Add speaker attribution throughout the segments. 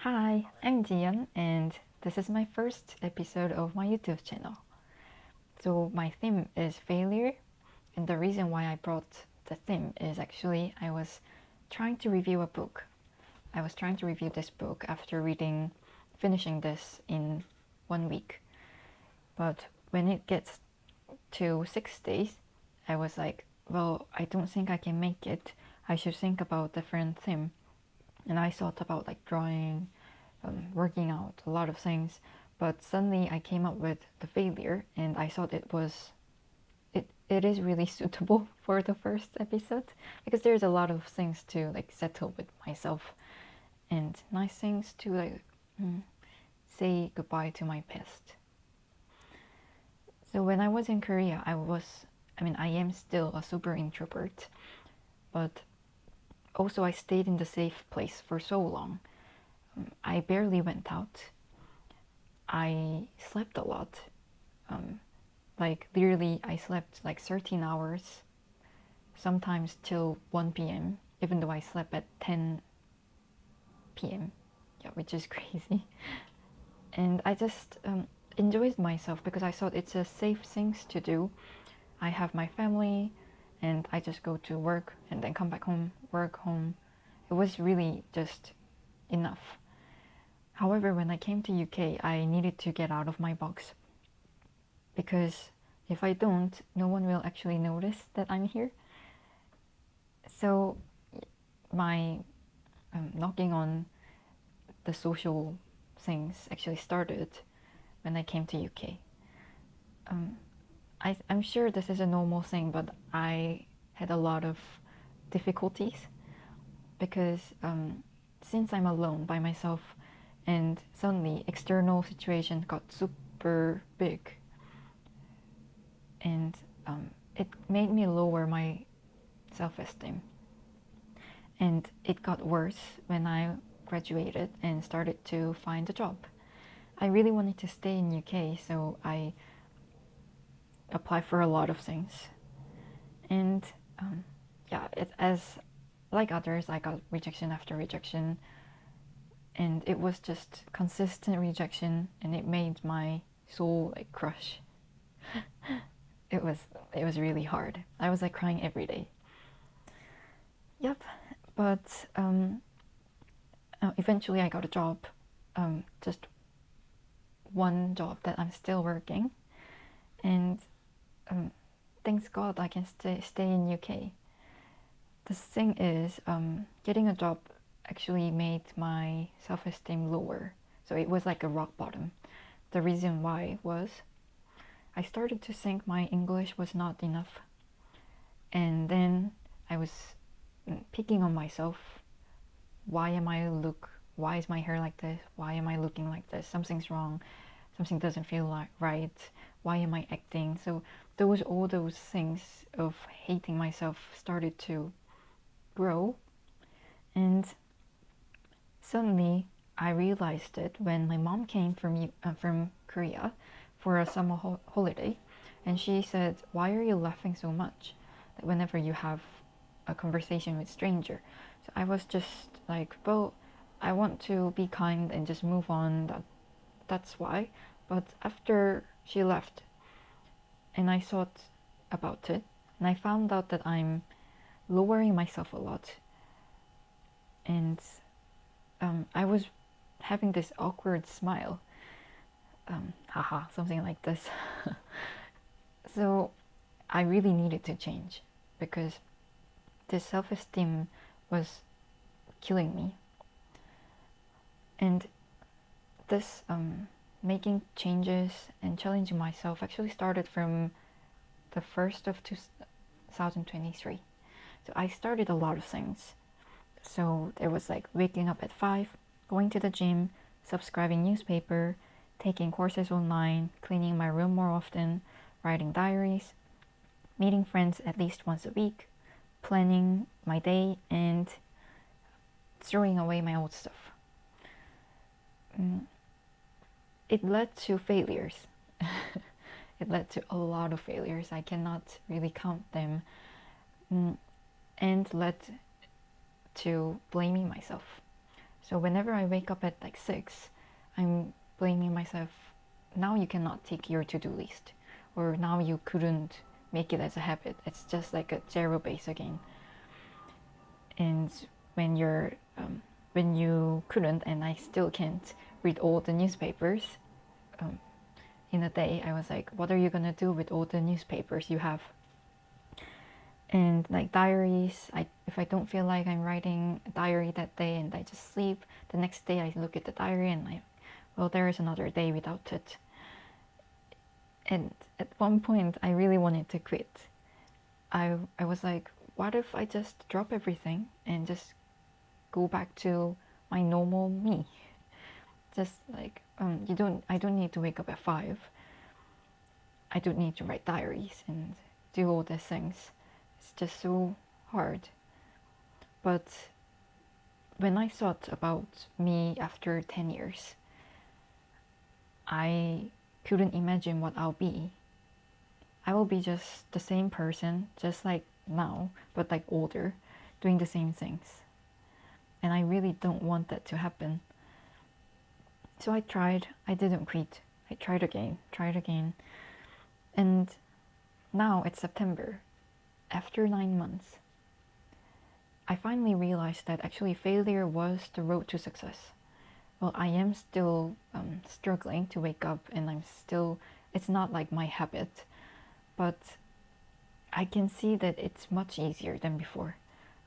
Speaker 1: Hi, I'm Jian, and this is my first episode of my YouTube channel. So, my theme is failure, and the reason why I brought the theme is actually I was trying to review a book. I was trying to review this book after finishing this in 1 week. But when it gets to 6 days, I was like, well, I don't think I can make it. I should think about different theme. And I thought about like drawing, working out, a lot of things. But suddenly I came up with the failure, and I thought it is really suitable for the first episode because there's a lot of things to like settle with myself and nice things to like say goodbye to my past. So when I was in Korea, I am still a super introvert, but also I stayed in the safe place for so long. I barely went out. I slept a lot. Like literally, I slept like 13 hours, sometimes till 1 p.m., even though I slept at 10 p.m. Yeah, which is crazy. And I just enjoyed myself because I thought it's a safe things to do. I have my family, and I just go to work and then come back home, work home. It was really just enough. However, when I came to UK, I needed to get out of my box because if I don't, no one will actually notice that I'm here. So my knocking on the social things actually started when I came to UK. I'm sure this is a normal thing, but I had a lot of difficulties because since I'm alone by myself, and suddenly external situation got super big, and it made me lower my self-esteem. And it got worse when I graduated and started to find a job. I really wanted to stay in UK, so I applied for a lot of things. And yeah, as like others, I got rejection after rejection, and it was just consistent rejection, and it made my soul like crush. it was it was really hard. I was like crying every day. Yep, but eventually I got a job, just one job that I'm still working, and thanks God I can stay in UK. The thing is, getting a job actually made my self-esteem lower, so it was like a rock bottom. The reason why was I started to think my English was not enough, and then I was picking on myself. Why is my hair like this? Why am I looking like this? Something's wrong. Something doesn't feel like right. Why am I acting? So all those things of hating myself started to grow, and suddenly I realized it when my mom came from Korea for a summer holiday, and she said, "Why are you laughing so much whenever you have a conversation with stranger?" So I was just like, "Well, I want to be kind and just move on. That's why." But after she left, and I thought about it, and I found out that I'm lowering myself a lot, and I was having this awkward smile, haha, something like this. So I really needed to change because this self-esteem was killing me, and this making changes and challenging myself actually started from the 1st of 2023. So I started a lot of things. So there was like waking up at 5, going to the gym, subscribing newspaper, taking courses online, cleaning my room more often, writing diaries, meeting friends at least once a week, planning my day, and throwing away my old stuff. It led to failures. It led to a lot of failures. I cannot really count them. And led to blaming myself. So whenever I wake up at like 6, I'm blaming myself. Now you cannot take your to-do list, or now you couldn't make it as a habit. It's just like a zero base again. And when when you couldn't, and I still can't read all the newspapers in a day, I was like, what are you gonna do with all the newspapers you have? And like diaries, if I don't feel like I'm writing a diary that day and I just sleep, the next day I look at the diary and well, there is another day without it. And at one point I really wanted to quit. I was like, what if I just drop everything and just go back to my normal me? Just like I don't need to wake up at 5. I don't need to write diaries and do all these things. It's just so hard. But when I thought about me after 10 years, I couldn't imagine what I'll be. I will be just the same person, just like now, but like older, doing the same things. And I really don't want that to happen. So I tried, I didn't quit. I tried again. And now it's September. After 9 months, I finally realized that actually failure was the road to success. Well, I am still struggling to wake up, and it's not like my habit, but I can see that it's much easier than before.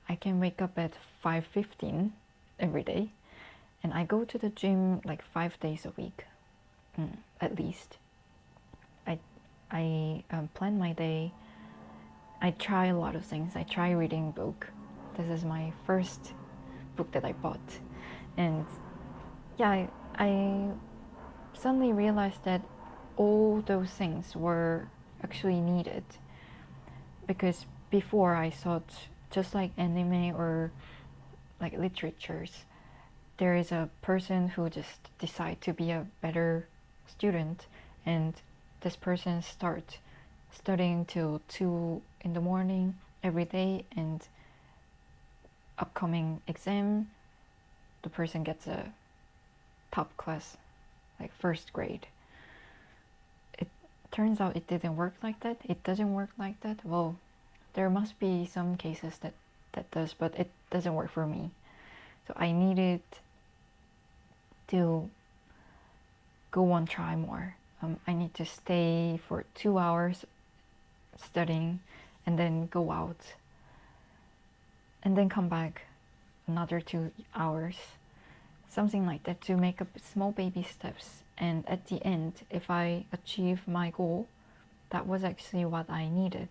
Speaker 1: I can wake up at 5:15 every day, and I go to the gym like 5 days a week, at least. I plan my day. I try a lot of things. I try reading a book. This is my first book that I bought. And yeah, I suddenly realized that all those things were actually needed. Because before I thought, just like anime or like literatures, there is a person who just decide to be a better student, and this person starts studying till 2 in the morning every day, and upcoming exam, the person gets a top class, like first grade. It turns out it didn't work like that. It doesn't work like that. Well, there must be some cases that does, but it doesn't work for me. So I needed to go on try more. I need to stay for 2 hours studying and then go out and then come back another 2 hours, something like that, to make up small baby steps. And at the end, if I achieve my goal, that was actually what I needed.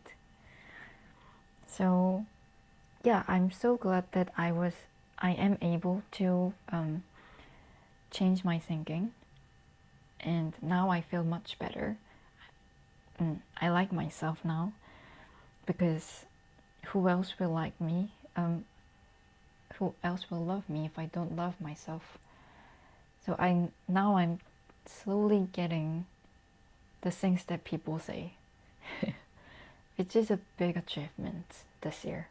Speaker 1: So yeah, I'm so glad that I am able to change my thinking, and now I feel much better. I like myself now, because who else will like me? Who else will love me if I don't love myself? So I'm slowly getting the things that people say, which is a big achievement this year.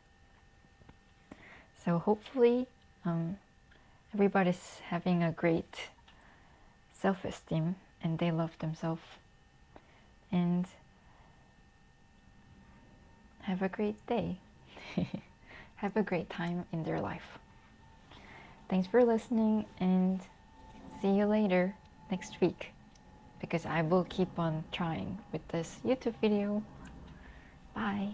Speaker 1: So hopefully everybody's having a great self-esteem and they love themselves and have a great day. Have a great time in their life. Thanks for listening, and see you later next week, because I will keep on trying with this YouTube video. Bye.